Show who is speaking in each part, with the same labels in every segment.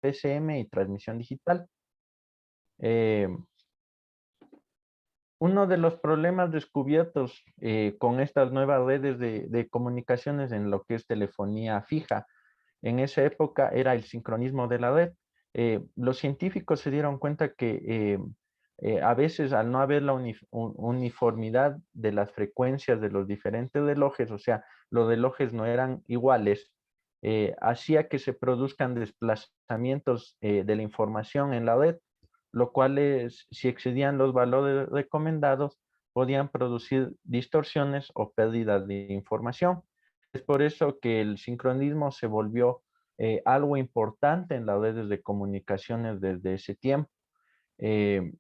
Speaker 1: PCM y transmisión digital. Uno de los problemas descubiertos con estas nuevas redes de comunicaciones en lo que es telefonía fija, en esa época era el sincronismo de la red. Los científicos se dieron cuenta que a veces al no haber la uniformidad de las frecuencias de los diferentes relojes, o sea, los relojes no eran iguales, hacía que se produzcan desplazamientos de la información en la red, lo cual si excedían los valores recomendados, podían producir distorsiones o pérdidas de información. Es por eso que el sincronismo se volvió algo importante en las redes de comunicaciones desde ese tiempo. Eh,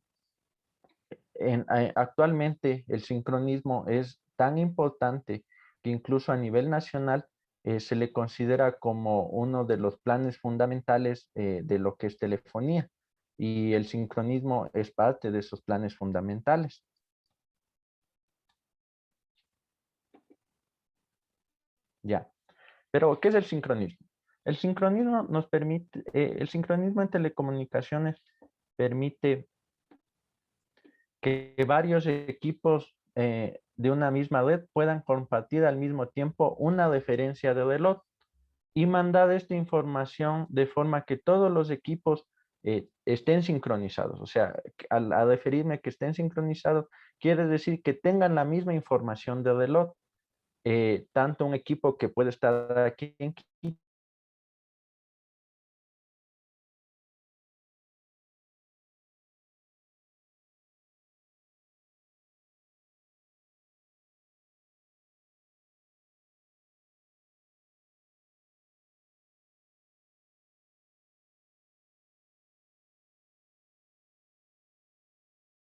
Speaker 1: Actualmente el sincronismo es tan importante que incluso a nivel nacional se le considera como uno de los planes fundamentales de lo que es telefonía, y el sincronismo es parte de esos planes fundamentales. Ya. Pero, ¿qué es el sincronismo? El sincronismo nos permite, el sincronismo en telecomunicaciones permite que varios equipos de una misma red puedan compartir al mismo tiempo una referencia de reloj y mandar esta información de forma que todos los equipos estén sincronizados. O sea, al referirme que estén sincronizados, quiere decir que tengan la misma información de reloj. Tanto un equipo que puede estar aquí en Quito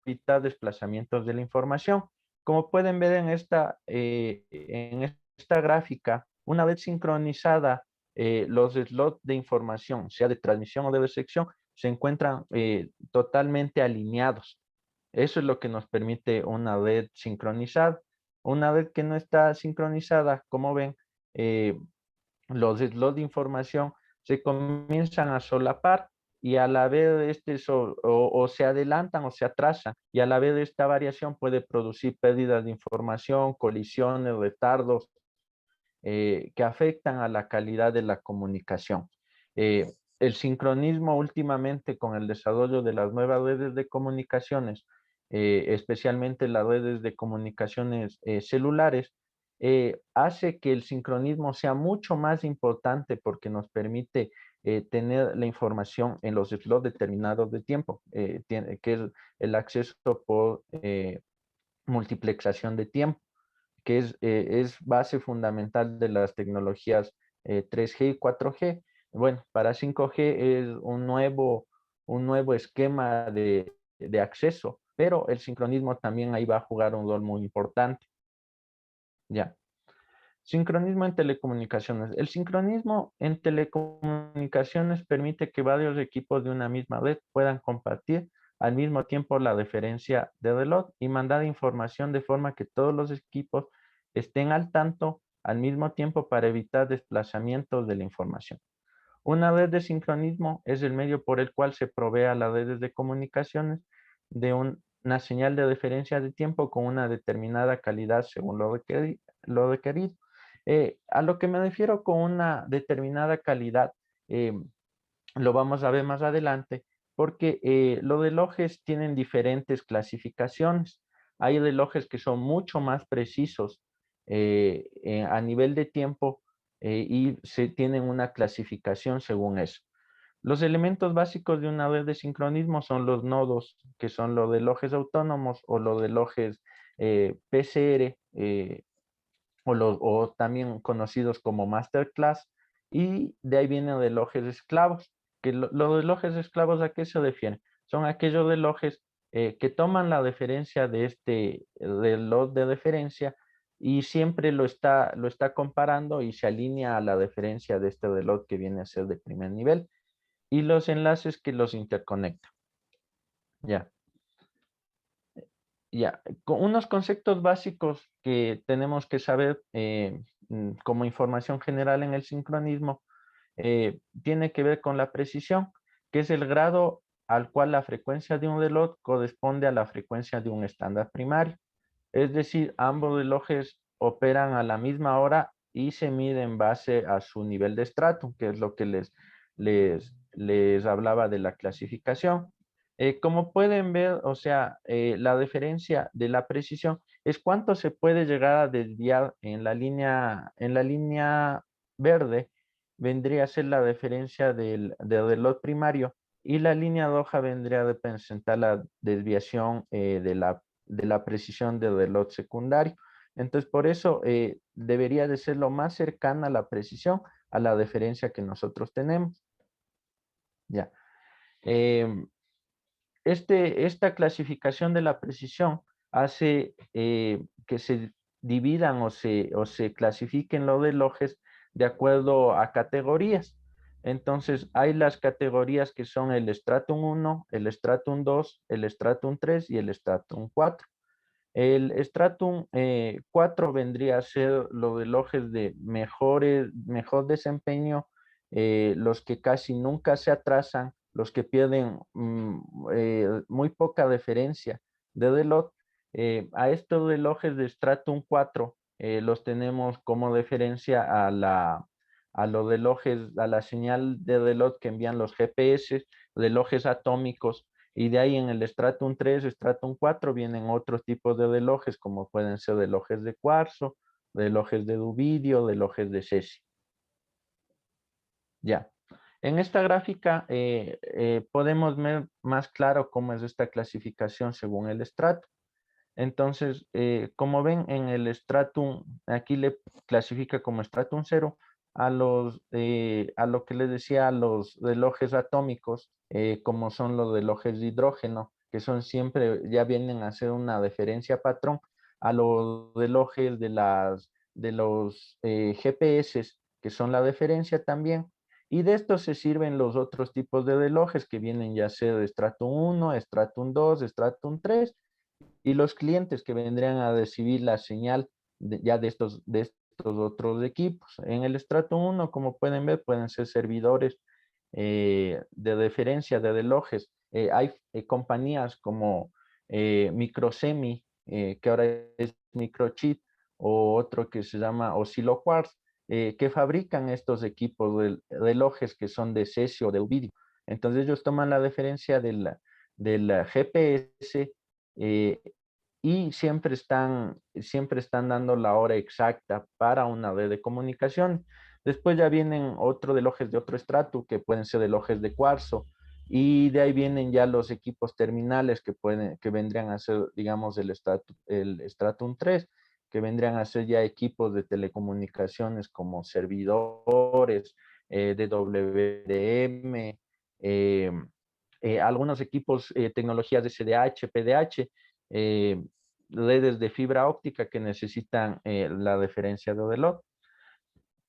Speaker 1: evitar desplazamientos de la información. Como pueden ver en esta gráfica, una vez sincronizada, los slots de información, sea de transmisión o de recepción, se encuentran totalmente alineados. Eso es lo que nos permite una red sincronizada. Una red que no está sincronizada, como ven, eh, los slots de información se comienzan a solapar y a la vez o se adelantan o se atrasan, y a la vez esta variación puede producir pérdidas de información, colisiones, retardos que afectan a la calidad de la comunicación. El sincronismo últimamente con el desarrollo de las nuevas redes de comunicaciones, especialmente las redes de comunicaciones celulares, hace que el sincronismo sea mucho más importante porque nos permite tener la información en los slots determinados de tiempo, que es el acceso por multiplexación de tiempo, que es base fundamental de las tecnologías 3G y 4G. Bueno, para 5G es un nuevo esquema de acceso, pero el sincronismo también ahí va a jugar un rol muy importante. Ya. Sincronismo en telecomunicaciones. El sincronismo en telecomunicaciones permite que varios equipos de una misma red puedan compartir al mismo tiempo la referencia de reloj y mandar información de forma que todos los equipos estén al tanto al mismo tiempo para evitar desplazamientos de la información. Una red de sincronismo es el medio por el cual se provee a las redes de comunicaciones de una señal de referencia de tiempo con una determinada calidad según lo requerido. A lo que me refiero con una determinada calidad, eh, lo vamos a ver más adelante, porque los relojes tienen diferentes clasificaciones. Hay relojes que son mucho más precisos a nivel de tiempo y se tienen una clasificación según eso. Los elementos básicos de una red de sincronismo son los nodos, que son los relojes autónomos o los relojes PCR, o también conocidos como masterclass, y de ahí vienen relojes esclavos, que los relojes esclavos, ¿a qué se refieren? Son aquellos relojes que toman la referencia de este reloj de referencia y siempre lo está comparando y se alinea a la referencia de este reloj que viene a ser de primer nivel, y los enlaces que los interconectan. Ya. Ya, con unos conceptos básicos que tenemos que saber como información general en el sincronismo, tiene que ver con la precisión. que es el grado al cual la frecuencia de un reloj corresponde a la frecuencia de un estándar primario. Es decir, ambos relojes operan a la misma hora y se mide en base a su nivel de estrato, que es lo que les hablaba de la clasificación. Como pueden ver, o sea, la diferencia de la precisión es cuánto se puede llegar a desviar en la línea verde, vendría a ser la diferencia del reloj primario, y la línea roja vendría a representar la desviación de la precisión del reloj secundario. Entonces, por eso debería de ser lo más cercana a la precisión a la diferencia que nosotros tenemos. Ya. Em, esta clasificación de la precisión hace que se dividan o se clasifiquen los relojes de acuerdo a categorías. Entonces, hay las categorías que son el Stratum 1, el Stratum 2, el Stratum 3 y el Stratum 4. El Stratum 4 vendría a ser los relojes de mejor desempeño, los que casi nunca se atrasan, los que pierden muy poca referencia de reloj. A estos relojes de Stratum 4 los tenemos como referencia a los relojes, a la señal de reloj que envían los GPS, relojes atómicos, y de ahí en el Stratum 3, Stratum 4 vienen otros tipos de relojes, como pueden ser relojes de cuarzo, relojes de rubidio, relojes de cesio. Ya. En esta gráfica podemos ver más claro cómo es esta clasificación según el estrato. Entonces, como ven en el Stratum, aquí le clasifica como Stratum 0 a lo que les decía, a los relojes atómicos, como son los relojes de hidrógeno, que son siempre, ya vienen a ser una referencia patrón a los relojes de los GPS, que son la referencia también. Y de estos se sirven los otros tipos de relojes que vienen ya sea de Stratum 1, Stratum 2, Stratum 3, y los clientes que vendrían a recibir la señal ya de estos otros equipos. En el estrato 1, como pueden ver, pueden ser servidores de referencia de relojes. Hay compañías como Microsemi, que ahora es Microchip, o otro que se llama Oscilloquartz, que fabrican estos equipos de relojes que son de cesio o de rubidio. Entonces ellos toman la referencia del GPS, eh, y siempre están dando la hora exacta para una red de comunicación. Después ya vienen otros relojes de otro estrato, que pueden ser relojes de cuarzo, y de ahí vienen ya los equipos terminales que vendrían a ser, digamos, el Stratum 3, que vendrían a ser ya equipos de telecomunicaciones como servidores, de WDM, algunos equipos, tecnologías de SDH, PDH, eh, redes de fibra óptica que necesitan la referencia de reloj.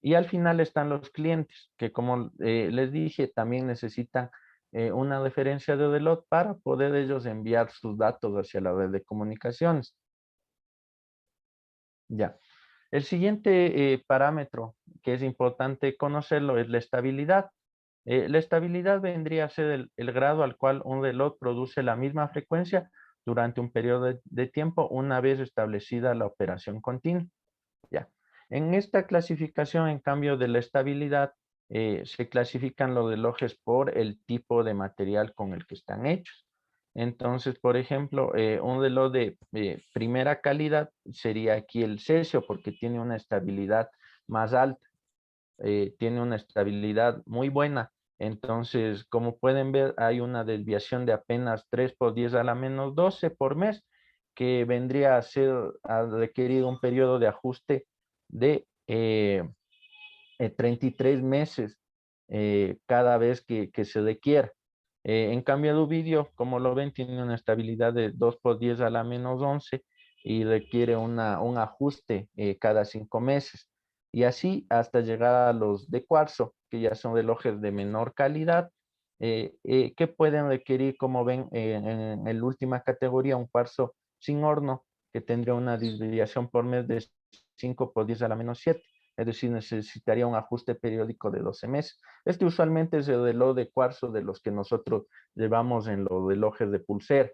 Speaker 1: Y al final están los clientes, que como les dije, también necesitan una referencia de reloj para poder ellos enviar sus datos hacia la red de comunicaciones. Ya. El siguiente parámetro que es importante conocerlo es la estabilidad. La estabilidad vendría a ser el grado al cual un reloj produce la misma frecuencia durante un periodo de tiempo una vez establecida la operación continua. Ya. En esta clasificación, en cambio de la estabilidad, se clasifican los relojes por el tipo de material con el que están hechos. Entonces, por ejemplo, un reloj de primera calidad sería aquí el cesio, porque tiene una estabilidad más alta, tiene una estabilidad muy buena. Entonces, como pueden ver, hay una desviación de apenas 3 por 10 a la menos 12 por mes, que vendría a requerir un periodo de ajuste de 33 meses cada vez que se requiera. En cambio, el vídeo, como lo ven, tiene una estabilidad de 2 por 10 a la menos 11 y requiere un ajuste cada 5 meses. Y así hasta llegar a los de cuarzo, que ya son relojes de menor calidad, que pueden requerir, como ven, en la última categoría, un cuarzo sin horno, que tendría una desviación por mes de 5 por 10 a la menos 7. es decir, necesitaría un ajuste periódico de 12 meses. Este usualmente es el reloj de cuarzo de los que nosotros llevamos en los relojes de pulsera.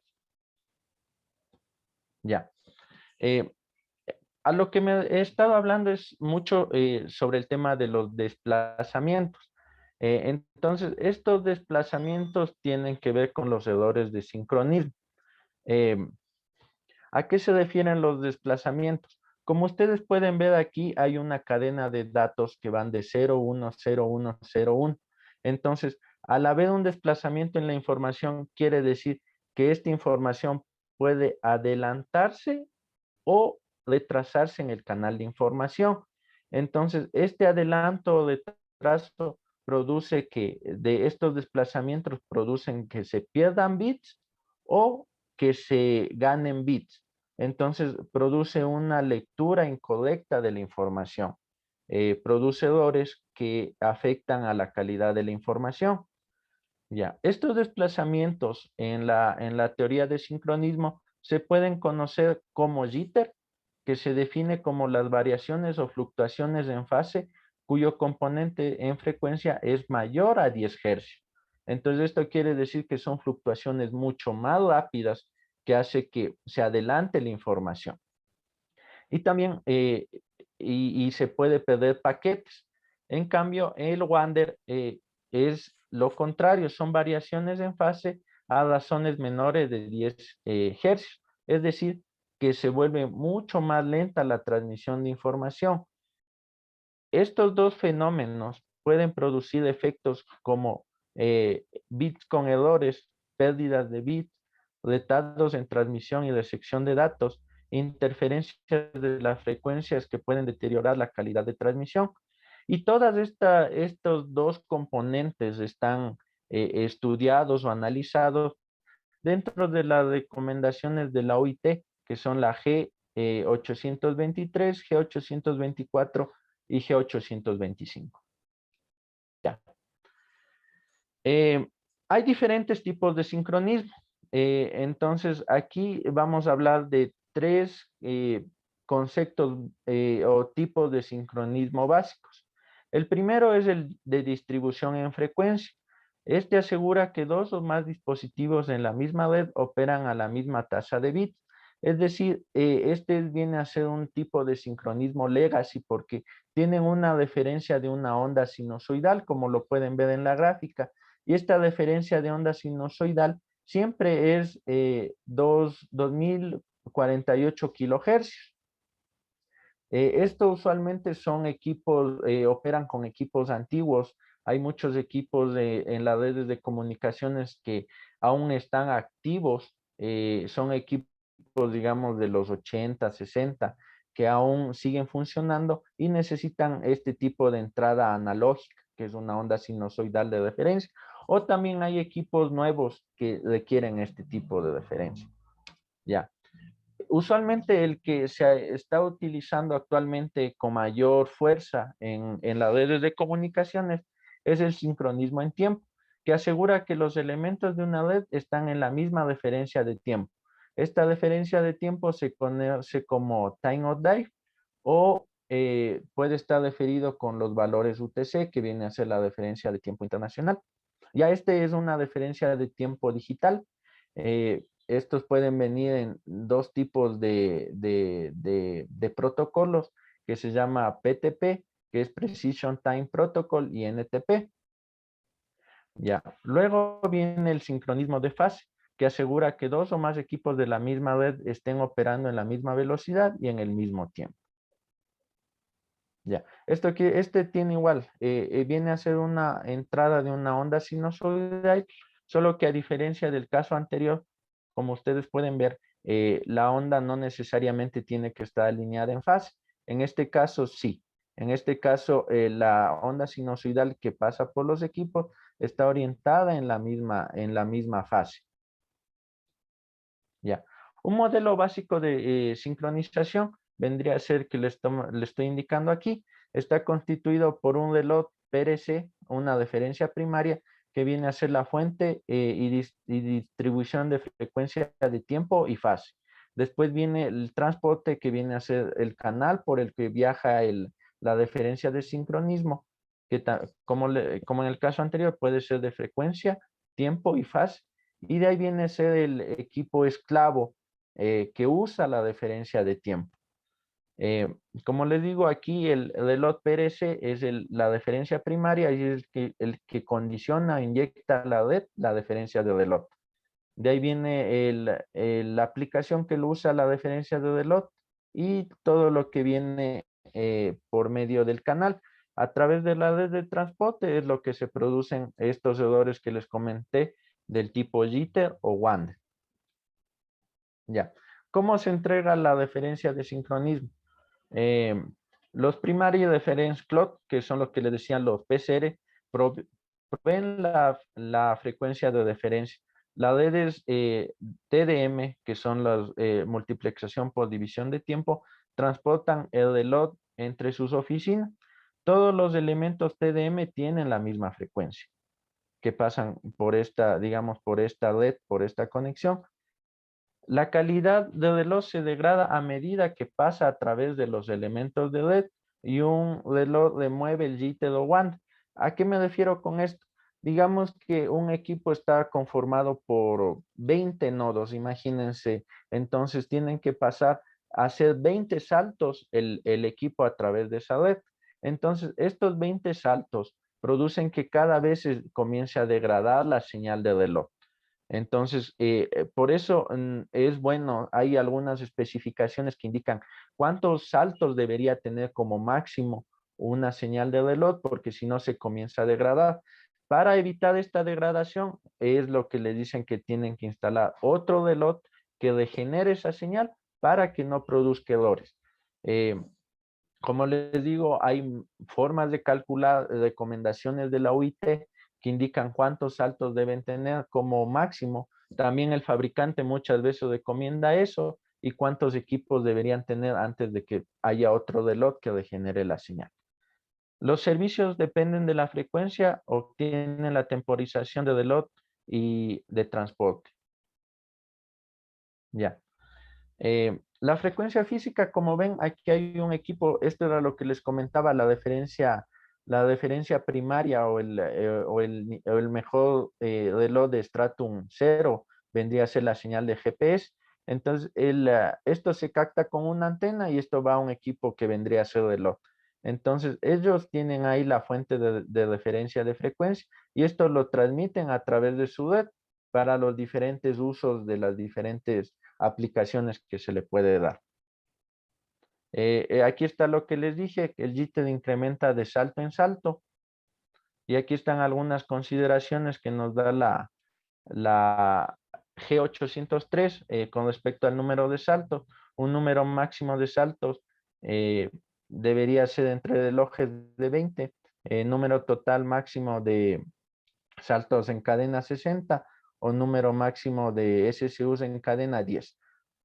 Speaker 1: Ya. Eh, a lo que me he estado hablando es mucho sobre el tema de los desplazamientos. Entonces, estos desplazamientos tienen que ver con los errores de sincronismo. Eh, ¿A qué se refieren los desplazamientos? Como ustedes pueden ver aquí, hay una cadena de datos que van de 0, 1, 0, 1, 0, 1. Entonces, al haber un desplazamiento en la información, quiere decir que esta información puede adelantarse o retrasarse en el canal de información. Entonces, este adelanto o retraso produce que de estos desplazamientos producen que se pierdan bits o que se ganen bits. Entonces, produce una lectura incorrecta de la información. Produce errores que afectan a la calidad de la información. Ya, estos desplazamientos en la teoría de sincronismo se pueden conocer como jitter, que se define como las variaciones o fluctuaciones en fase cuyo componente en frecuencia es mayor a 10 Hz. Entonces, esto quiere decir que son fluctuaciones mucho más rápidas que hace que se adelante la información. Y también se puede perder paquetes. En cambio, el Wander es lo contrario, son variaciones en fase a razones menores de 10 Hz. Es decir, que se vuelve mucho más lenta la transmisión de información. Estos dos fenómenos pueden producir efectos como bits con errores, pérdidas de bits, retardos en transmisión y recepción de datos, interferencias de las frecuencias que pueden deteriorar la calidad de transmisión. Y todas estos dos componentes están estudiados o analizados dentro de las recomendaciones de la OIT, que son la G823, G824 y G825. Ya. Eh, Hay diferentes tipos de sincronismo. Entonces, aquí vamos a hablar de tres conceptos o tipos de sincronismo básicos. El primero es el de distribución en frecuencia. Este asegura que dos o más dispositivos en la misma red operan a la misma tasa de bits. Es decir, este viene a ser un tipo de sincronismo legacy porque tienen una referencia de una onda sinusoidal, como lo pueden ver en la gráfica. Y esta referencia de onda sinusoidal siempre es 2048 kilohercios. Esto usualmente son equipos, operan con equipos antiguos. Hay muchos equipos en las redes de comunicaciones que aún están activos. Son equipos, digamos, de los 80, 60, que aún siguen funcionando y necesitan este tipo de entrada analógica, que es una onda sinusoidal de referencia. O también hay equipos nuevos que requieren este tipo de referencia. Ya. Usualmente el que se está utilizando actualmente con mayor fuerza en las redes de comunicaciones es el sincronismo en tiempo, que asegura que los elementos de una red están en la misma referencia de tiempo. Esta referencia de tiempo se conoce como time of day o puede estar referido con los valores UTC, que viene a ser la referencia de tiempo internacional. Ya este es una referencia de tiempo digital. Estos pueden venir en dos tipos de protocolos que se llama PTP, que es Precision Time Protocol, y NTP. Ya. Luego viene el sincronismo de fase, que asegura que dos o más equipos de la misma red estén operando en la misma velocidad y en el mismo tiempo. Ya. Este tiene igual, viene a ser una entrada de una onda sinusoidal, solo que a diferencia del caso anterior, como ustedes pueden ver, la onda no necesariamente tiene que estar alineada en fase. En este caso, sí. En este caso, la onda sinusoidal que pasa por los equipos está orientada en la misma fase. Ya. Un modelo básico de sincronización vendría a ser que le estoy indicando aquí. Está constituido por un reloj PRC, una referencia primaria, que viene a ser la fuente y distribución de frecuencia de tiempo y fase. Después viene el transporte, que viene a ser el canal por el que viaja la diferencia de sincronismo, que como en el caso anterior puede ser de frecuencia, tiempo y fase, y de ahí viene a ser el equipo esclavo que usa la diferencia de tiempo. Como les digo aquí, el reloj PRC es la diferencia primaria y es el que condiciona, inyecta la red, la diferencia de reloj. De ahí viene la aplicación que lo usa la diferencia de reloj y todo lo que viene por medio del canal. A través de la red de transporte es lo que se producen estos errores que les comenté del tipo jitter o wander. Ya. ¿Cómo se entrega la diferencia de sincronismo? Los primary reference clock, que son los que le decían los PCR, proveen la frecuencia de referencia. Las redes TDM, que son la multiplexación por división de tiempo, transportan el reloj entre sus oficinas. Todos los elementos TDM tienen la misma frecuencia, que pasan por esta, digamos, por esta red, por esta conexión. La calidad del reloj se degrada a medida que pasa a través de los elementos de red y un reloj remueve el jitter o wander. ¿A qué me refiero con esto? Digamos que un equipo está conformado por 20 nodos, imagínense. Entonces tienen que pasar a hacer 20 saltos el equipo a través de esa red. Entonces estos 20 saltos producen que cada vez comience a degradar la señal de reloj. Entonces, por eso es bueno, hay algunas especificaciones que indican cuántos saltos debería tener como máximo una señal de reloj, porque si no se comienza a degradar. Para evitar esta degradación, es lo que le dicen que tienen que instalar otro reloj que regenere esa señal para que no produzca errores. Como les digo, hay formas de calcular recomendaciones de la UIT que indican cuántos saltos deben tener como máximo. También el fabricante muchas veces recomienda eso y cuántos equipos deberían tener antes de que haya otro reloj que regenere la señal. Los servicios dependen de la frecuencia, obtienen la temporización de reloj y de transporte. Ya. La frecuencia física, como ven, aquí hay un equipo, esto era lo que les comentaba, la diferencia primaria o el mejor reloj de Stratum 0 vendría a ser la señal de GPS. Entonces, esto se capta con una antena y esto va a un equipo que vendría a ser reloj. Entonces, ellos tienen ahí la fuente de referencia de frecuencia y esto lo transmiten a través de su red para los diferentes usos de las diferentes aplicaciones que se le puede dar. Aquí está lo que les dije, que el jitter incrementa de salto en salto. Y aquí están algunas consideraciones que nos da la G803 con respecto al número de saltos. Un número máximo de saltos debería ser entre relojes de 20. Número total máximo de saltos en cadena 60 o número máximo de SSUs en cadena 10.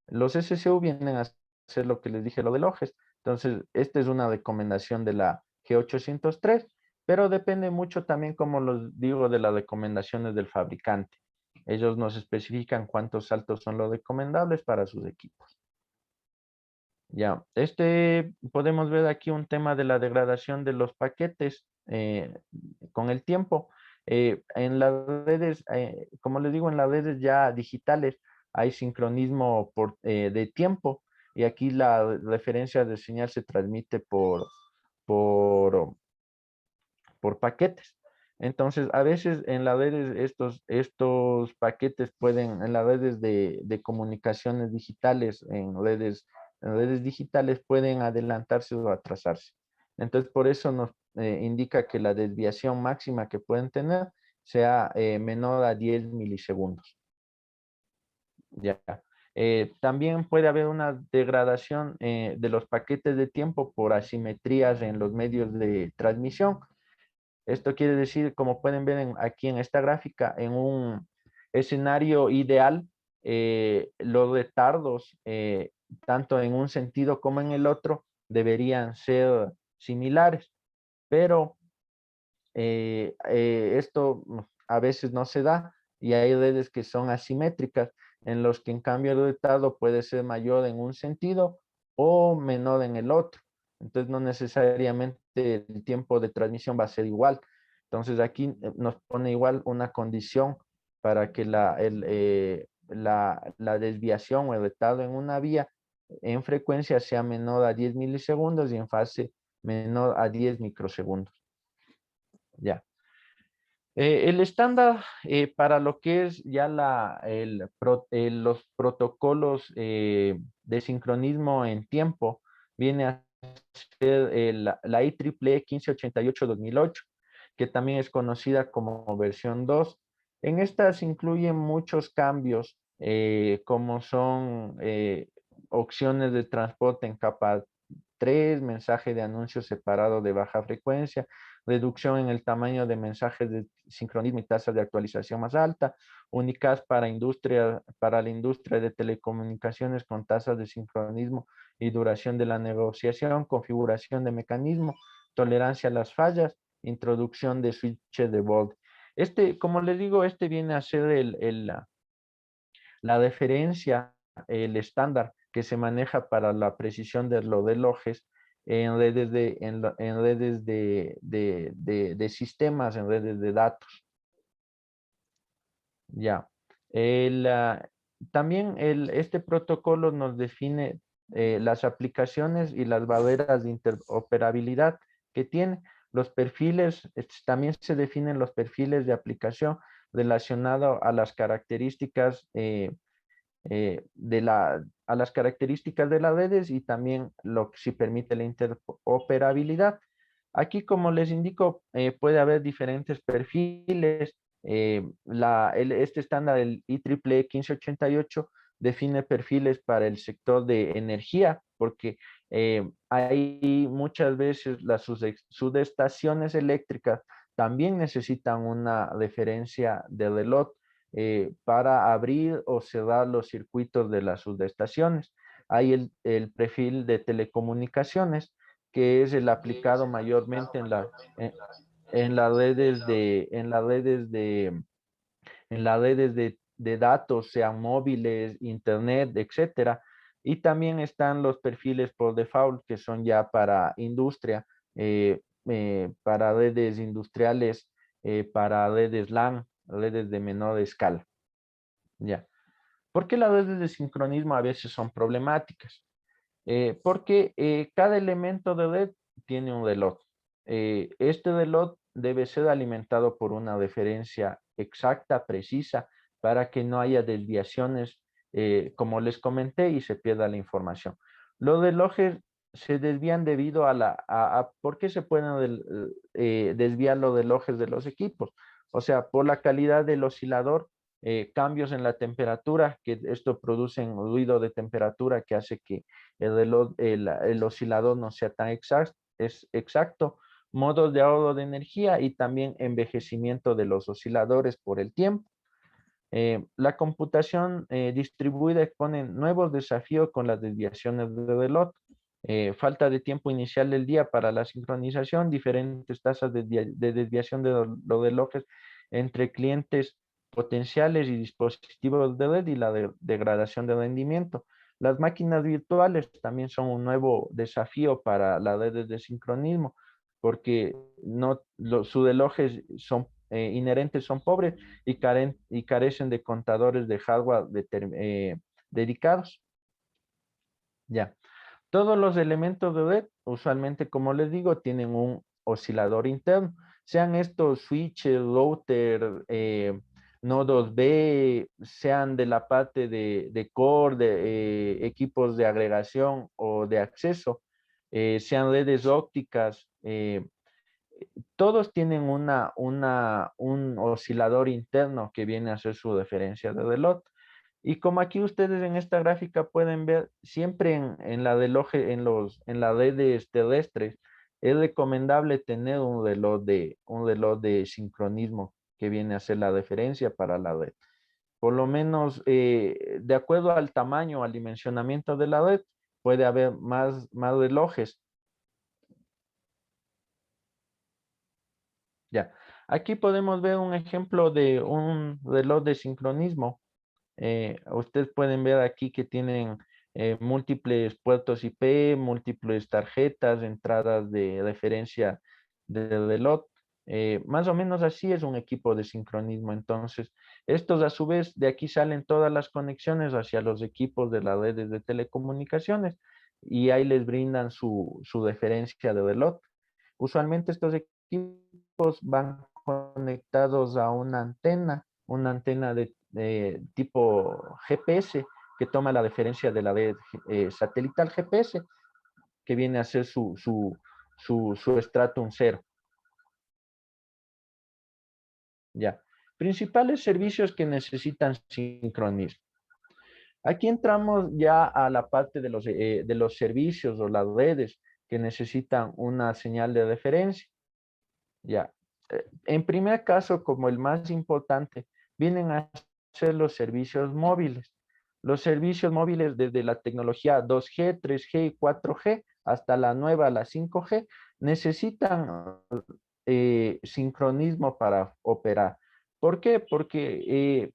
Speaker 1: Los SSU vienen a hacer lo que les dije, lo de lojes. Entonces, esta es una recomendación de la G803, pero depende mucho también, como los digo, de las recomendaciones del fabricante. Ellos nos especifican cuántos saltos son los recomendables para sus equipos. Ya, podemos ver aquí un tema de la degradación de los paquetes con el tiempo. En las redes, como les digo, en las redes ya digitales hay sincronismo de tiempo y aquí la referencia de señal se transmite por, por paquetes. Entonces, a veces en las redes estos paquetes en las redes de comunicaciones digitales, en redes digitales pueden adelantarse o atrasarse. Entonces, por eso nos indica que la desviación máxima que pueden tener sea menor a 10 milisegundos. Ya. También puede haber una degradación de los paquetes de tiempo por asimetrías en los medios de transmisión. Esto quiere decir, como pueden ver aquí en esta gráfica, en un escenario ideal, los retardos, tanto en un sentido como en el otro, deberían ser similares, pero esto a veces no se da y hay redes que son asimétricas, en los que en cambio el retardo puede ser mayor en un sentido o menor en el otro. Entonces no necesariamente el tiempo de transmisión va a ser igual. Entonces aquí nos pone igual una condición para que la desviación o el retardo en una vía en frecuencia sea menor a 10 milisegundos y en fase menor a 10 microsegundos. Ya. El estándar para lo que es ya los protocolos de sincronismo en tiempo viene a ser la IEEE 1588-2008, que también es conocida como versión 2. En estas incluyen muchos cambios, como son opciones de transporte en capa 3, mensaje de anuncio separado de baja frecuencia, reducción en el tamaño de mensajes de sincronismo y tasas de actualización más alta, únicas para la industria de telecomunicaciones con tasas de sincronismo y duración de la negociación, configuración de mecanismo, tolerancia a las fallas, introducción de switches de Volt. Como les digo, viene a ser la referencia, el estándar que se maneja para la precisión de los relojes en redes de sistemas, en redes de datos. Ya. El, ah, También este protocolo nos define las aplicaciones y las barreras de interoperabilidad que tiene. Los perfiles, también se definen los perfiles de aplicación relacionados a las características a las características de las redes y también lo que sí permite la interoperabilidad. Aquí, como les indico, puede haber diferentes perfiles. Este estándar, el IEEE 1588, define perfiles para el sector de energía, porque hay muchas veces las subestaciones eléctricas también necesitan una referencia de reloj para abrir o cerrar los circuitos de las subestaciones. Hay el perfil de telecomunicaciones, que es el aplicado mayormente en las redes de datos, sean móviles, internet, etcétera. Y también están los perfiles por default, que son ya para industria, para redes industriales, para redes LAN, redes de menor escala. Ya. ¿Por qué las redes de sincronismo a veces son problemáticas? Porque cada elemento de red tiene un reloj. Este reloj debe ser alimentado por una referencia exacta, precisa, para que no haya desviaciones, como les comenté, y se pierda la información. Los relojes se desvían debido ¿por qué se pueden desviar los relojes de los equipos? O sea, por la calidad del oscilador, cambios en la temperatura, que esto produce un ruido de temperatura que hace que el oscilador no sea tan exacto, modos de ahorro de energía y también envejecimiento de los osciladores por el tiempo. La computación distribuida expone nuevos desafíos con las desviaciones de reloj. Falta de tiempo inicial del día para la sincronización, diferentes tasas de desviación de los relojes entre clientes potenciales y dispositivos de red y la degradación de rendimiento. Las máquinas virtuales también son un nuevo desafío para las redes de sincronismo, porque sus relojes inherentes son pobres y carecen de contadores de hardware dedicados. Ya. Todos los elementos de red, usualmente, como les digo, tienen un oscilador interno. Sean estos switches, router, nodos B, sean de la parte de core, de equipos de agregación o de acceso, sean redes ópticas, todos tienen un oscilador interno que viene a ser su referencia de reloj. Y como aquí ustedes en esta gráfica pueden ver, siempre en la reloj, en las redes terrestres, es recomendable tener un reloj de sincronismo que viene a ser la referencia para la red. Por lo menos, de acuerdo al tamaño, al dimensionamiento de la red, puede haber más relojes. Ya. Aquí podemos ver un ejemplo de un reloj de sincronismo. Ustedes pueden ver aquí que tienen múltiples puertos IP, múltiples tarjetas, entradas de referencia de DLOT. Más o menos así es un equipo de sincronismo. Entonces, estos a su vez, de aquí salen todas las conexiones hacia los equipos de las redes de telecomunicaciones y ahí les brindan su referencia de DLOT. Usualmente estos equipos van conectados a una antena de tipo GPS que toma la referencia de la red satelital GPS, que viene a ser su Stratum 0. Ya. Principales servicios que necesitan sincronismo. Aquí entramos ya a la parte de los servicios o las redes que necesitan una señal de referencia. Ya. En primer caso, como el más importante, vienen a ser los servicios móviles. Los servicios móviles desde la tecnología 2G, 3G y 4G hasta la nueva, la 5G, necesitan sincronismo para operar. ¿Por qué? Porque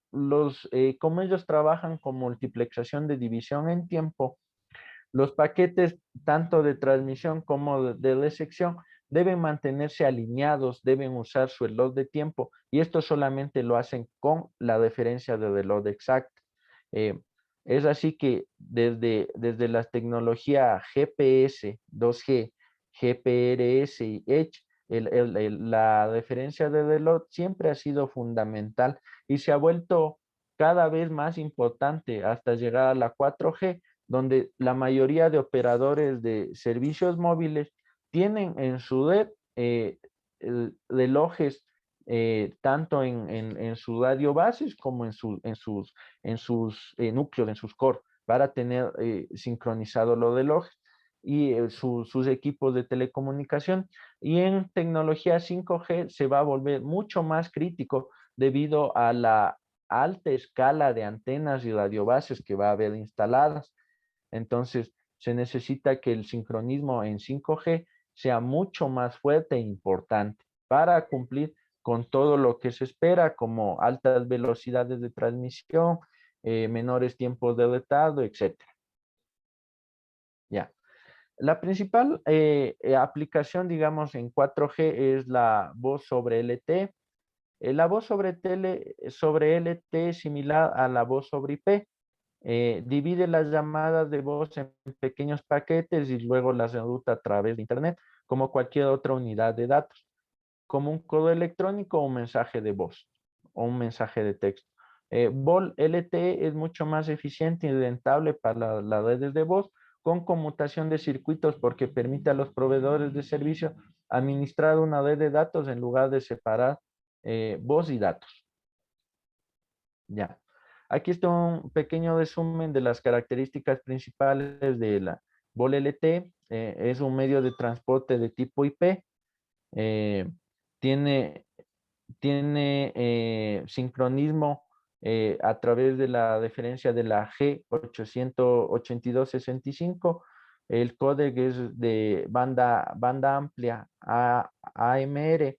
Speaker 1: como ellos trabajan con multiplexación de división en tiempo, los paquetes tanto de transmisión como de recepción deben mantenerse alineados, deben usar su reloj de tiempo y esto solamente lo hacen con la referencia de reloj exacta. Eh, es así que desde la tecnología GPS, 2G, GPRS y Edge, la referencia de reloj siempre ha sido fundamental y se ha vuelto cada vez más importante hasta llegar a la 4G, donde la mayoría de operadores de servicios móviles tienen en su red relojes tanto en sus radio bases como en sus núcleos, en sus core, para tener sincronizados los relojes y sus equipos de telecomunicación. Y en tecnología 5G se va a volver mucho más crítico debido a la alta escala de antenas y radiobases que va a haber instaladas. Entonces, se necesita que el sincronismo en 5G sea mucho más fuerte e importante para cumplir con todo lo que se espera, como altas velocidades de transmisión, menores tiempos de retardo, etcétera. Ya. La principal aplicación, digamos, en 4G es la voz sobre LTE. La voz sobre LTE es similar a la voz sobre IP. Divide las llamadas de voz en pequeños paquetes y luego las enruta a través de Internet, como cualquier otra unidad de datos, como un correo electrónico o un mensaje de voz o un mensaje de texto. VoL LTE es mucho más eficiente y rentable para las redes de voz con conmutación de circuitos porque permite a los proveedores de servicio administrar una red de datos en lugar de separar voz y datos. Ya. Aquí está un pequeño resumen de las características principales de la VoL LTE. Es un medio de transporte de tipo IP. eh, tiene sincronismo a través de la referencia de la G882.65. El códec es de banda amplia AMR,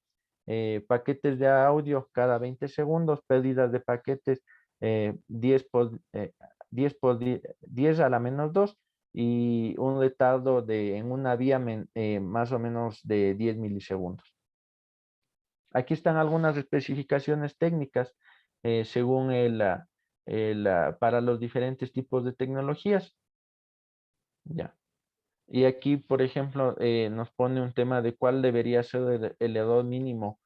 Speaker 1: paquetes de audio cada 20 segundos, pérdidas de paquetes 10 a la menos 2 y un retardo en una vía más o menos de 10 milisegundos. Aquí están algunas especificaciones técnicas según para los diferentes tipos de tecnologías. Ya. Y aquí, por ejemplo, nos pone un tema de cuál debería ser el error mínimo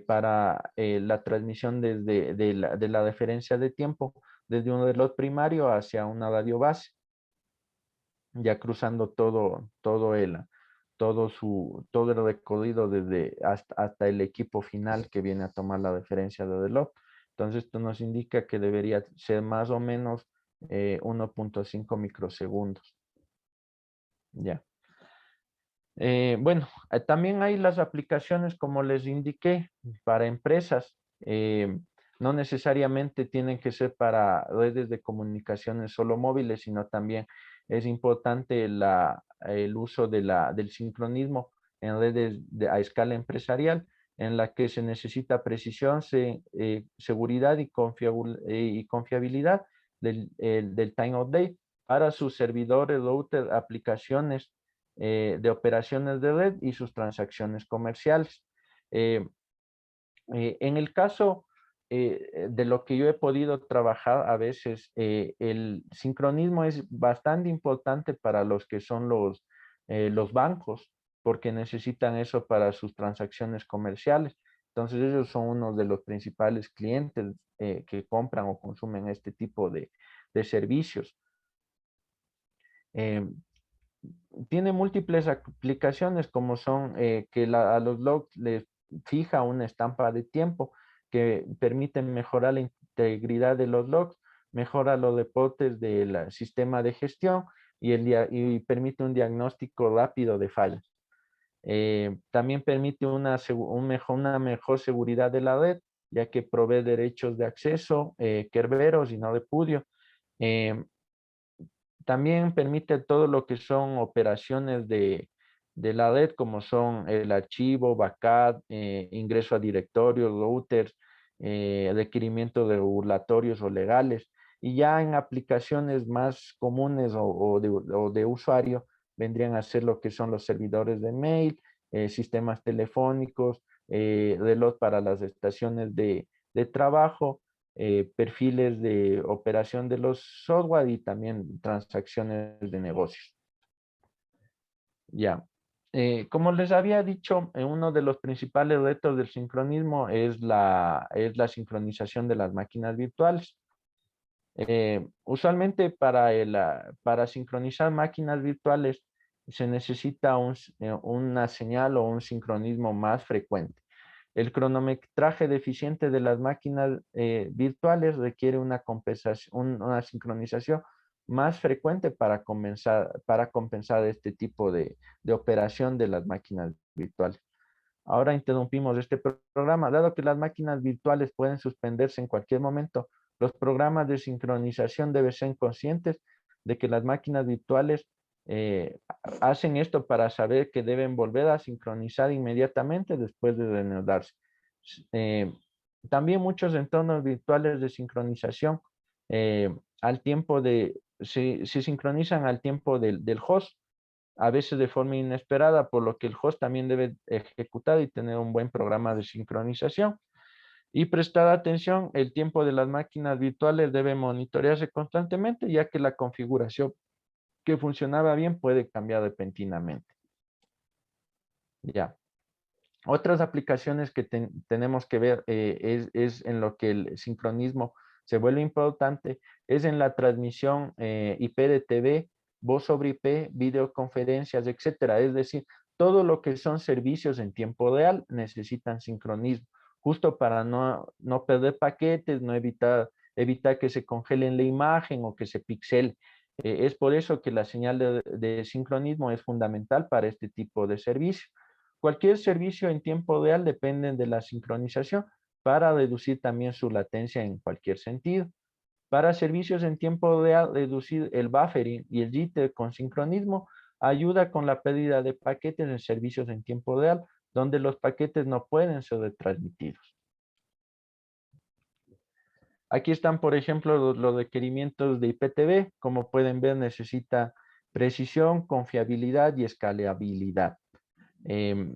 Speaker 1: para la transmisión de la referencia de tiempo desde un reloj primario hacia una radio base, ya cruzando todo el recorrido desde hasta el equipo final que viene a tomar la referencia de reloj. Entonces, esto nos indica que debería ser más o menos 1.5 microsegundos. Ya. Bueno, también hay las aplicaciones, como les indiqué, para empresas. No necesariamente tienen que ser para redes de comunicaciones solo móviles, sino también es importante el uso del sincronismo en redes a escala empresarial, en la que se necesita precisión, seguridad y confiabilidad del time of day para sus servidores, router, aplicaciones de operaciones de red y sus transacciones comerciales. En el caso de lo que yo he podido trabajar a veces, el sincronismo es bastante importante para los que son los bancos, porque necesitan eso para sus transacciones comerciales. Entonces ellos son uno de los principales clientes que compran o consumen este tipo de servicios. Eh, Tiene múltiples aplicaciones como son que a los logs les fija una estampa de tiempo que permite mejorar la integridad de los logs, mejora los reportes del sistema de gestión y permite un diagnóstico rápido de fallas. También permite una mejor seguridad de la red, ya que provee derechos de acceso, Kerberos y no repudio. Eh, También permite todo lo que son operaciones de la red, como son el archivo, backup, ingreso a directorios, routers, requerimientos regulatorios o legales. Y ya en aplicaciones más comunes o de usuario, vendrían a ser lo que son los servidores de mail, sistemas telefónicos, reloj para las estaciones de trabajo, perfiles de operación de los software y también transacciones de negocios. Ya. Como les había dicho, uno de los principales retos del sincronismo es la sincronización de las máquinas virtuales. Usualmente para sincronizar máquinas virtuales se necesita una señal o un sincronismo más frecuente. El cronometraje deficiente de las máquinas virtuales requiere una compensación, una sincronización más frecuente para compensar este tipo de operación de las máquinas virtuales. Ahora interrumpimos este programa. Dado que las máquinas virtuales pueden suspenderse en cualquier momento, los programas de sincronización deben ser conscientes de que las máquinas virtuales hacen esto para saber que deben volver a sincronizar inmediatamente después de reanudarse. Eh, También muchos entornos virtuales de sincronización se sincronizan al tiempo del host, a veces de forma inesperada, por lo que el host también debe ejecutar y tener un buen programa de sincronización. Y prestar atención, el tiempo de las máquinas virtuales debe monitorearse constantemente, ya que la configuración que funcionaba bien puede cambiar repentinamente. Ya. Otras aplicaciones que tenemos que ver es en lo que el sincronismo se vuelve importante, es en la transmisión IP de TV, voz sobre IP, videoconferencias, etcétera. Es decir, todo lo que son servicios en tiempo real necesitan sincronismo, justo para no perder paquetes, evitar que se congelen la imagen o que se pixele. Es por eso que la señal de sincronismo es fundamental para este tipo de servicio. Cualquier servicio en tiempo real depende de la sincronización para reducir también su latencia en cualquier sentido. Para servicios en tiempo real, reducir el buffering y el jitter con sincronismo ayuda con la pérdida de paquetes en servicios en tiempo real, donde los paquetes no pueden ser retransmitidos. Aquí están, por ejemplo, los requerimientos de IPTV. Como pueden ver, necesita precisión, confiabilidad y escalabilidad. Em,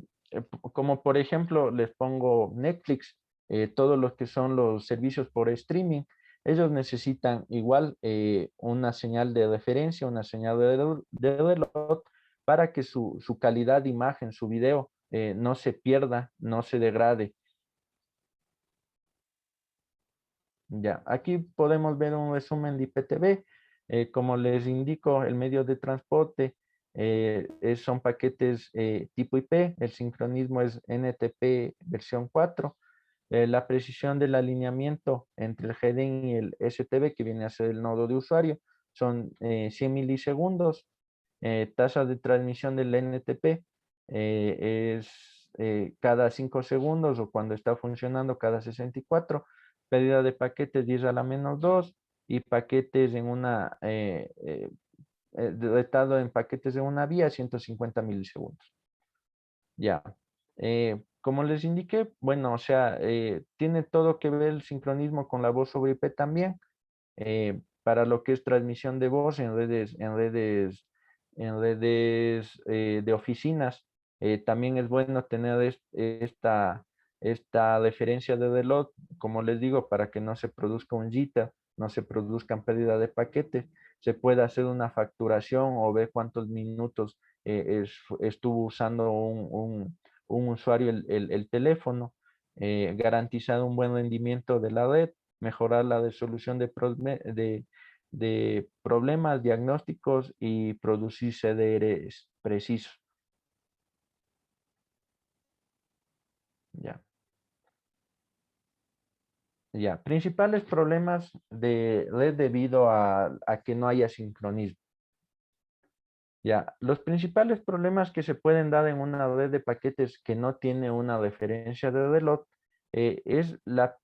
Speaker 1: Como por ejemplo, les pongo Netflix, todos los que son los servicios por streaming, ellos necesitan igual una señal de referencia, una señal de reloj para que su calidad de imagen, su video, no se pierda, no se degrade. Ya, aquí podemos ver un resumen de IPTV. Como les indico, el medio de transporte son paquetes tipo IP, el sincronismo es NTP versión 4. La precisión del alineamiento entre el heading y el STB, que viene a ser el nodo de usuario, son 100 milisegundos. Tasa de transmisión del NTP es cada 5 segundos o cuando está funcionando cada 64. Pérdida de paquetes 10 a la menos 2 y paquetes en retardo en paquetes de una vía 150 milisegundos. Ya. Como les indiqué, bueno, o sea, tiene todo que ver el sincronismo con la voz sobre IP también. para lo que es transmisión de voz en redes de oficinas. También es bueno tener esta referencia de reloj, como les digo, para que no se produzca un jitter, no se produzcan pérdida de paquetes, se puede hacer una facturación o ver cuántos minutos estuvo usando un usuario el teléfono, garantizar un buen rendimiento de la red, mejorar la resolución de problemas diagnósticos y producir CDRs precisos. Ya. Ya, principales problemas de red debido a que no haya sincronismo. Ya, los principales problemas que se pueden dar en una red de paquetes que no tiene una referencia de reloj es la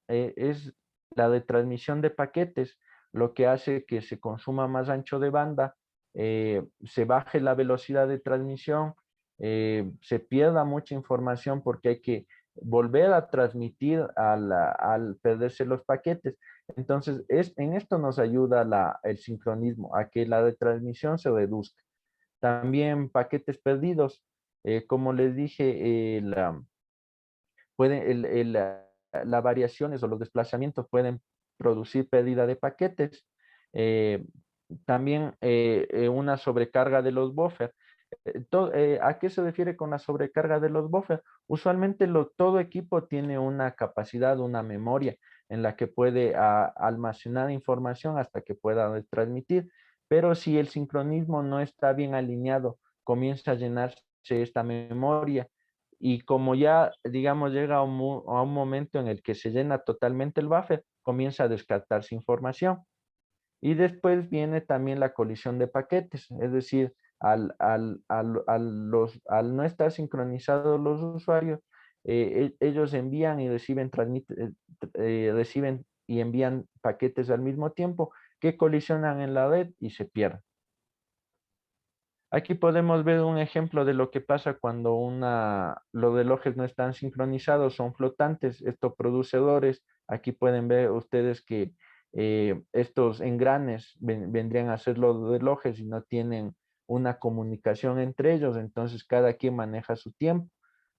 Speaker 1: de transmisión de paquetes, lo que hace que se consuma más ancho de banda, se baje la velocidad de transmisión, se pierda mucha información porque hay que volver a transmitir al perderse los paquetes. Entonces, en esto nos ayuda el sincronismo, a que la retransmisión se reduzca. También paquetes perdidos, como les dije, puede, las variaciones o los desplazamientos pueden producir pérdida de paquetes. Eh, También una sobrecarga de los buffers. ¿A qué se refiere con la sobrecarga de los buffers? Usualmente todo equipo tiene una capacidad, una memoria en la que puede almacenar información hasta que pueda transmitir, pero si el sincronismo no está bien alineado, comienza a llenarse esta memoria y como ya, digamos, llega a un momento en el que se llena totalmente el buffer, comienza a descartarse información. Y después viene también la colisión de paquetes, es decir, al no estar sincronizados los usuarios, ellos envían y reciben y envían paquetes al mismo tiempo que colisionan en la red y se pierden. Aquí podemos ver un ejemplo de lo que pasa cuando los relojes no están sincronizados, son flotantes, esto produce errores. Aquí pueden ver ustedes que estos engranes vendrían a ser los relojes y no tienen una comunicación entre ellos, entonces cada quien maneja su tiempo.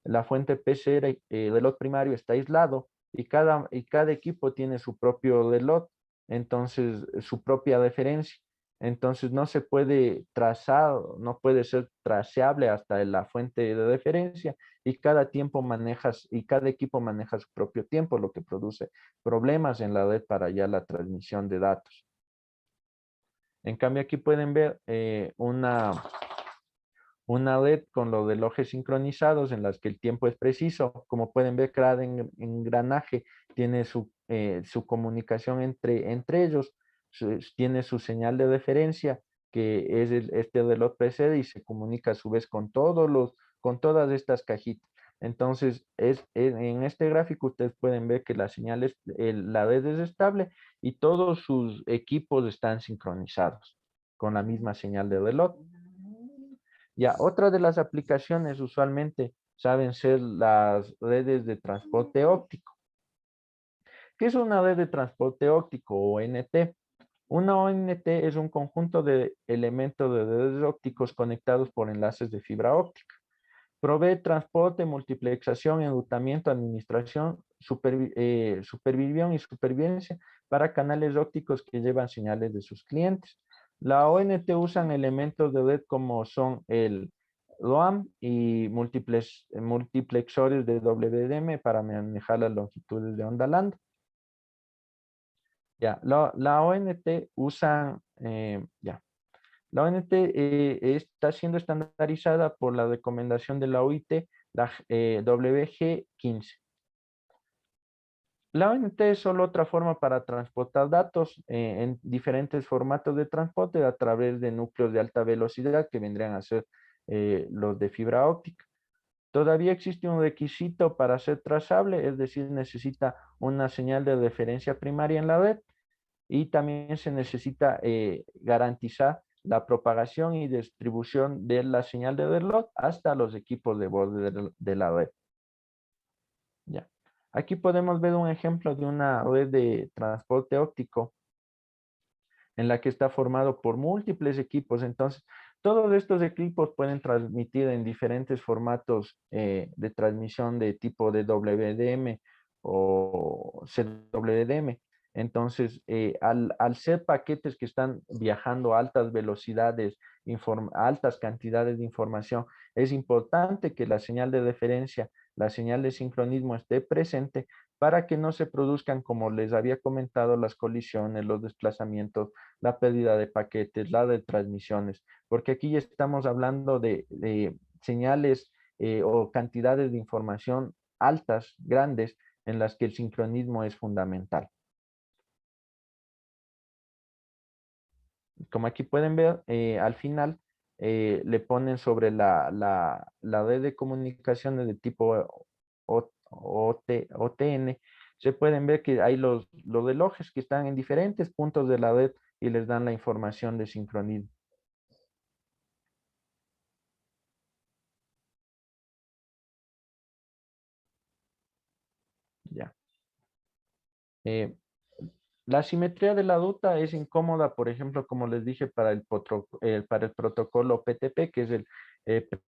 Speaker 1: La fuente PCR, reloj primario, está aislado y cada equipo tiene su propio reloj, entonces su propia referencia. Entonces no se puede trazar, no puede ser traceable hasta la fuente de referencia y cada equipo maneja su propio tiempo, lo que produce problemas en la red para ya la transmisión de datos. En cambio aquí pueden ver una red con los relojes sincronizados en las que el tiempo es preciso. Como pueden ver, cada engranaje tiene su comunicación entre ellos, tiene su señal de referencia, que es este reloj precede y se comunica a su vez con todas estas cajitas. Entonces, en este gráfico ustedes pueden ver que la red es estable y todos sus equipos están sincronizados con la misma señal de reloj. Ya, otra de las aplicaciones usualmente saben ser las redes de transporte óptico. ¿Qué es una red de transporte óptico o ONT? Una ONT es un conjunto de elementos de redes ópticos conectados por enlaces de fibra óptica. Provee transporte, multiplexación, enrutamiento, administración, supervisión y supervivencia para canales ópticos que llevan señales de sus clientes. La ONT usan elementos de red como son el ROAM y multiplexores de WDM para manejar las longitudes de onda lambda. Ya, la ONT usa, la ONT está siendo estandarizada por la recomendación de la OIT, la WG15. La ONT es solo otra forma para transportar datos en diferentes formatos de transporte a través de núcleos de alta velocidad que vendrían a ser los de fibra óptica. Todavía existe un requisito para ser trazable, es decir, necesita una señal de referencia primaria en la red y también se necesita garantizar la propagación y distribución de la señal de reloj hasta los equipos de borde de la red. Ya. Aquí podemos ver un ejemplo de una red de transporte óptico en la que está formado por múltiples equipos. Entonces, todos estos equipos pueden transmitir en diferentes formatos de transmisión de tipo de WDM o CWDM. Entonces, al ser paquetes que están viajando a altas velocidades, altas cantidades de información, es importante que la señal de referencia, la señal de sincronismo esté presente para que no se produzcan, como les había comentado, las colisiones, los desplazamientos, la pérdida de paquetes, la de transmisiones, porque aquí ya estamos hablando de señales o cantidades de información altas, grandes, en las que el sincronismo es fundamental. Como aquí pueden ver, al final le ponen sobre la red de comunicaciones de tipo OTN, se pueden ver que hay los relojes que están en diferentes puntos de la red y les dan la información de sincronismo. Ya. Eh, la simetría de la ruta es incómoda, por ejemplo, como les dije, para el protocolo PTP, que es el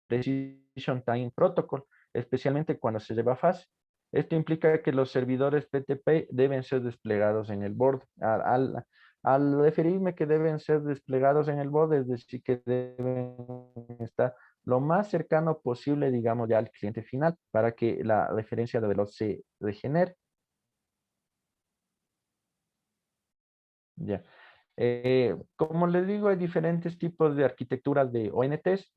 Speaker 1: Precision Time Protocol, especialmente cuando se lleva fase. Esto implica que los servidores PTP deben ser desplegados en el borde. Al referirme que deben ser desplegados en el borde, es decir, que deben estar lo más cercano posible, digamos, ya al cliente final, para que la referencia de velocidad se regenere. Ya. Como les digo, hay diferentes tipos de arquitecturas de ONTs.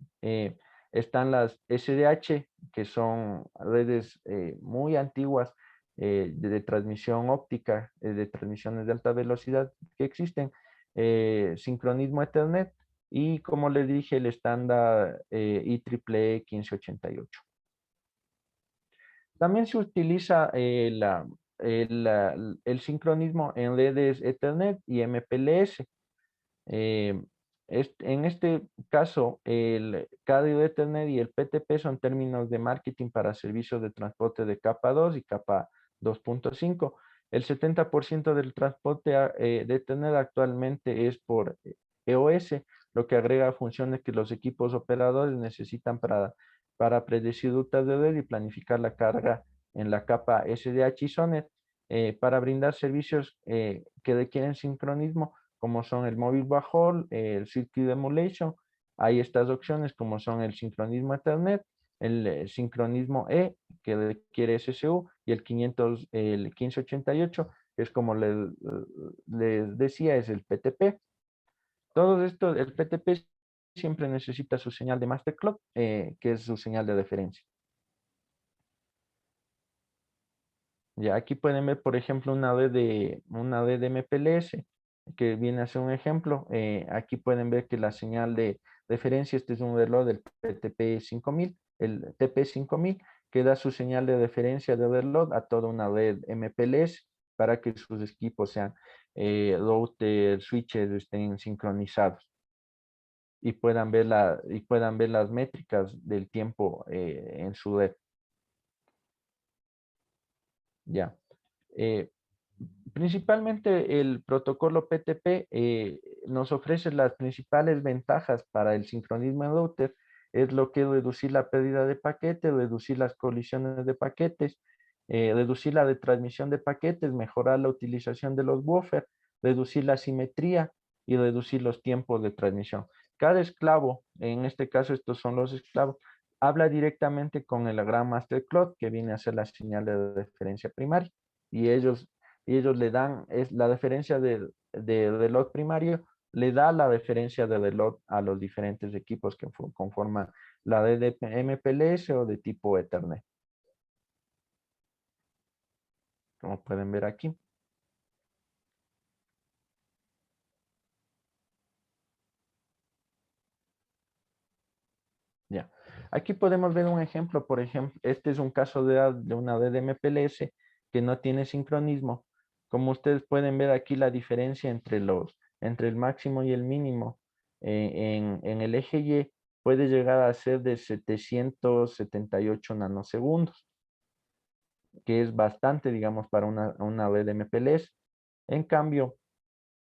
Speaker 1: Están las SDH, que son redes muy antiguas de transmisión óptica, de transmisiones de alta velocidad que existen. Sincronismo Ethernet y, como les dije, el estándar IEEE 1588. También se utiliza el sincronismo en redes Ethernet y MPLS. Eh, en este caso, el cardio Ethernet y el PTP son términos de marketing para servicios de transporte de capa 2 y capa 2.5. El 70% del transporte de Ethernet actualmente es por EOS, lo que agrega funciones que los equipos operadores necesitan para predecir rutas de red y planificar la carga en la capa SDH y SONET para brindar servicios que requieren sincronismo como son el Mobile Backhaul, el Circuit Emulation. Hay estas opciones como son el sincronismo Ethernet, el sincronismo E, que requiere SSU, y el 1588, que es como les decía, es el PTP. Todo esto, el PTP siempre necesita su señal de master clock, que es su señal de referencia. Ya aquí pueden ver, por ejemplo, una red de MPLS, que viene a ser un ejemplo. Aquí pueden ver que la señal de referencia, este es un reloj del TP 5000, el TP5000, que da su señal de referencia de reloj a toda una red MPLS para que sus equipos sean routers, switches, estén sincronizados y puedan ver las métricas del tiempo en su red. Ya. Eh, Principalmente el protocolo PTP nos ofrece las principales ventajas para el sincronismo en router, es lo que es reducir la pérdida de paquetes, reducir las colisiones de paquetes, reducir la retransmisión de paquetes, mejorar la utilización de los buffers, reducir la simetría y reducir los tiempos de transmisión. Cada esclavo, en este caso estos son los esclavos, habla directamente con el Grand Master Clock, que viene a ser la señal de referencia primaria, y ellos le dan, es la referencia de reloj primario, le da la referencia de reloj a los diferentes equipos que conforman la red de MPLS o de tipo Ethernet, como pueden ver aquí. Ya. Aquí podemos ver un ejemplo, por ejemplo, este es un caso de una red de MPLS que no tiene sincronismo. Como ustedes pueden ver aquí la diferencia entre el máximo y el mínimo en el eje Y puede llegar a ser de 778 nanosegundos, que es bastante, digamos, para una red de MPLS. En cambio,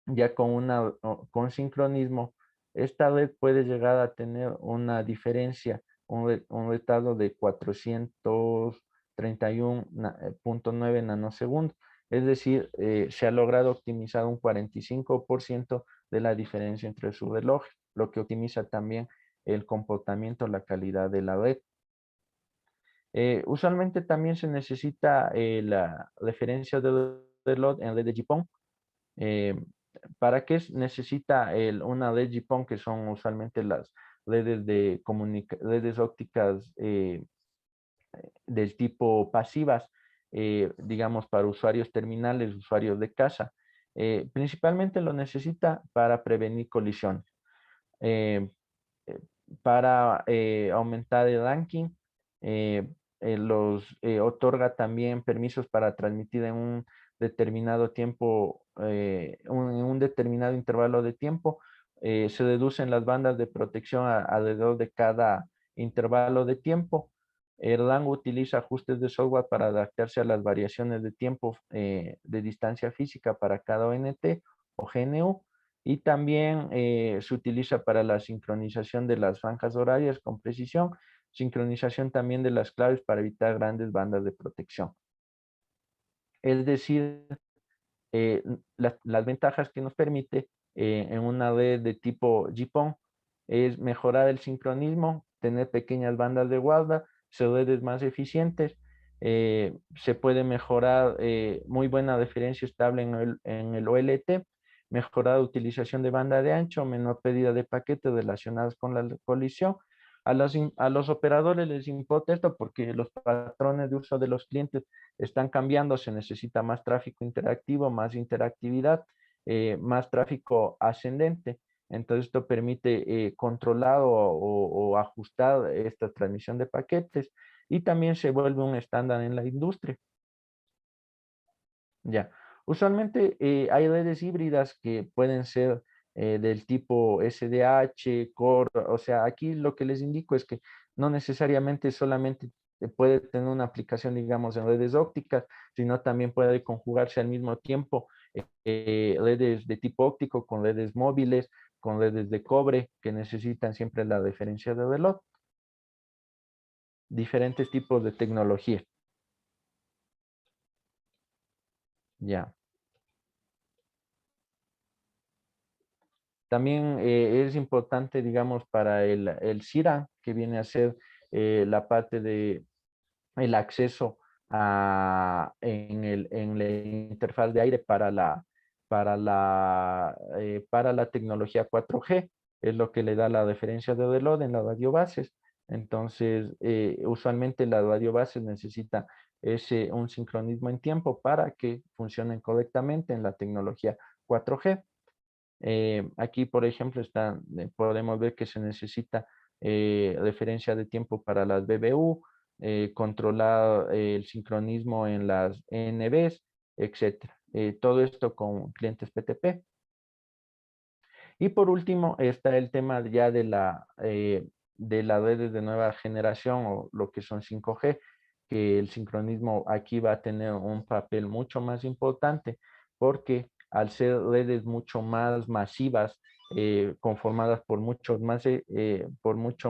Speaker 1: ya con sincronismo, esta red puede llegar a tener una diferencia, un retardo de 431.9 nanosegundos. Es decir, se ha logrado optimizar un 45% de la diferencia entre sus relojes, lo que optimiza también el comportamiento, la calidad de la red. Usualmente también se necesita la referencia del reloj en red de GPON. Eh, ¿Para qué necesita una red GPON, que son usualmente las redes redes ópticas del tipo pasivas, digamos, para usuarios terminales, usuarios de casa? Principalmente lo necesita para prevenir colisiones, eh, eh, para aumentar el ranking. eh, Otorga también permisos para transmitir en un determinado tiempo, en un determinado intervalo de tiempo. Se reducen las bandas de protección alrededor de cada intervalo de tiempo. El rango utiliza ajustes de software para adaptarse a las variaciones de tiempo de distancia física para cada ONT o GNU. Y también se utiliza para la sincronización de las franjas horarias con precisión, sincronización también de las claves para evitar grandes bandas de protección. Es decir, las ventajas que nos permite en una red de tipo GPON es mejorar el sincronismo, tener pequeñas bandas de guarda, ser redes más eficientes. Se puede mejorar muy buena referencia estable en el OLT, mejorar utilización de banda de ancho, menor pérdida de paquetes relacionados con la colisión. A los operadores les importa esto porque los patrones de uso de los clientes están cambiando, se necesita más tráfico interactivo, más interactividad, más tráfico ascendente. Entonces esto permite controlar o ajustar esta transmisión de paquetes, y también se vuelve un estándar en la industria. Ya. Usualmente hay redes híbridas que pueden ser del tipo SDH, Core. O sea, aquí lo que les indico es que no necesariamente solamente puede tener una aplicación, digamos, en redes ópticas, sino también puede conjugarse al mismo tiempo redes de tipo óptico con redes móviles, con redes de cobre, que necesitan siempre la referencia de reloj. Diferentes tipos de tecnología. Ya. También es importante, digamos, para el CIRA, que viene a ser la parte de el acceso en la interfaz de aire para la tecnología 4G. Es lo que le da la referencia de reloj en las radiobases. Entonces, usualmente las radiobases necesitan un sincronismo en tiempo para que funcionen correctamente en la tecnología 4G. Aquí, por ejemplo, podemos ver que se necesita referencia de tiempo para las BBU, controlar el sincronismo en las NBs, etcétera. Todo esto con clientes PTP. Y por último está el tema ya de las redes de nueva generación, o lo que son 5G, que el sincronismo aquí va a tener un papel mucho más importante, porque al ser redes mucho más masivas, conformadas por mucho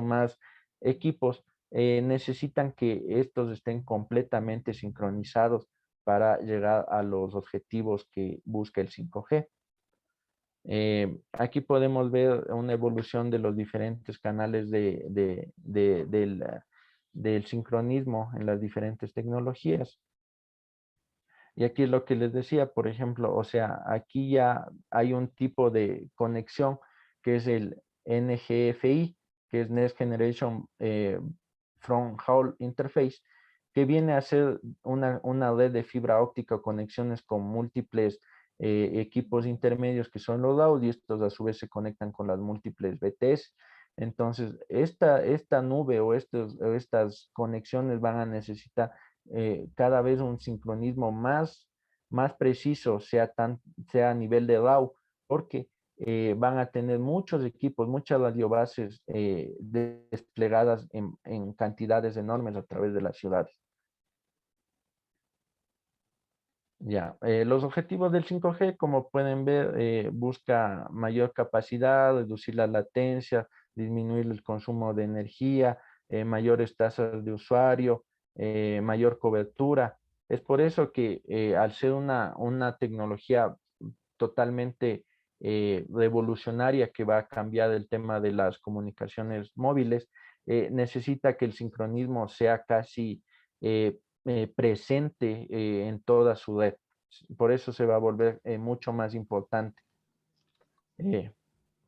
Speaker 1: más equipos, necesitan que estos estén completamente sincronizados para llegar a los objetivos que busca el 5G. Aquí podemos ver una evolución de los diferentes canales del sincronismo en las diferentes tecnologías. Y aquí es lo que les decía, por ejemplo, o sea, aquí ya hay un tipo de conexión que es el NGFI, que es Next Generation Front Haul Interface, que viene a ser una red de fibra óptica, conexiones con múltiples equipos intermedios que son los RAW, y estos a su vez se conectan con las múltiples BTS. Entonces, esta nube o estas conexiones van a necesitar cada vez un sincronismo más preciso, sea a nivel de RAW, porque van a tener muchos equipos, muchas radiobases desplegadas en cantidades enormes a través de las ciudades. Ya, los objetivos del 5G, como pueden ver, busca mayor capacidad, reducir la latencia, disminuir el consumo de energía, mayores tasas de usuario, mayor cobertura. Es por eso que al ser una tecnología totalmente revolucionaria que va a cambiar el tema de las comunicaciones móviles, necesita que el sincronismo sea casi presente en toda su red. Por eso se va a volver mucho más importante eh,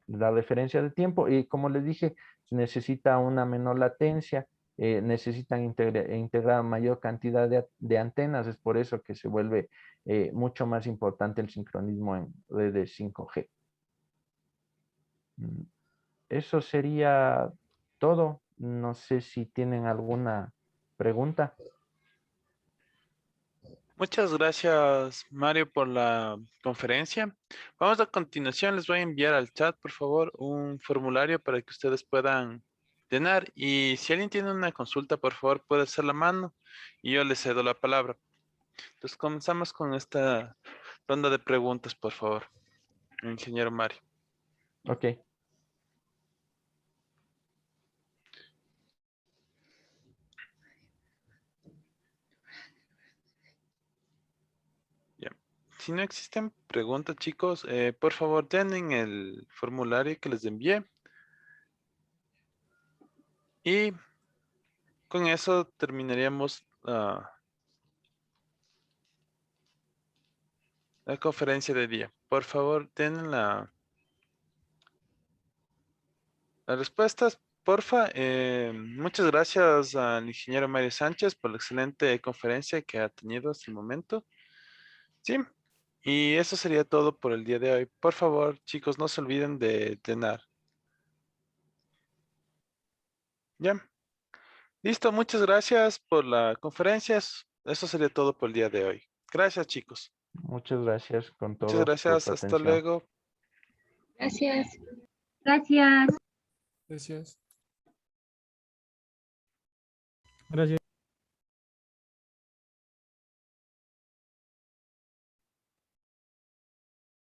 Speaker 1: la referencia de tiempo. Y como les dije, se necesita una menor latencia, necesitan integrar mayor cantidad de antenas. Es por eso que se vuelve mucho más importante el sincronismo en redes 5G. Mm, Eso sería todo. No sé si tienen alguna pregunta.
Speaker 2: Muchas gracias, Mario, por la conferencia. Vamos a continuación, les voy a enviar al chat, por favor, un formulario para que ustedes puedan llenar. Y si alguien tiene una consulta, por favor, puede hacer la mano y yo les cedo la palabra. Entonces, comenzamos con esta ronda de preguntas, por favor, ingeniero Mario.
Speaker 1: Ok.
Speaker 2: Ya. Si no existen preguntas, chicos, por favor, llenen el formulario que les envié. Y con eso terminaríamos la conferencia de día. Por favor, den las respuestas, porfa. Muchas gracias al ingeniero Mario Sánchez por la excelente conferencia que ha tenido hasta el momento. Sí, y eso sería todo por el día de hoy. Por favor, chicos, no se olviden de llenar. Ya, listo. Muchas gracias por la conferencia. Eso sería todo por el día de hoy. Gracias, chicos.
Speaker 1: Muchas gracias con
Speaker 2: Muchas
Speaker 1: todo por
Speaker 2: gracias.
Speaker 1: su
Speaker 2: Hasta
Speaker 1: atención.
Speaker 2: luego.
Speaker 3: Gracias. Gracias.
Speaker 4: Gracias.
Speaker 5: Gracias.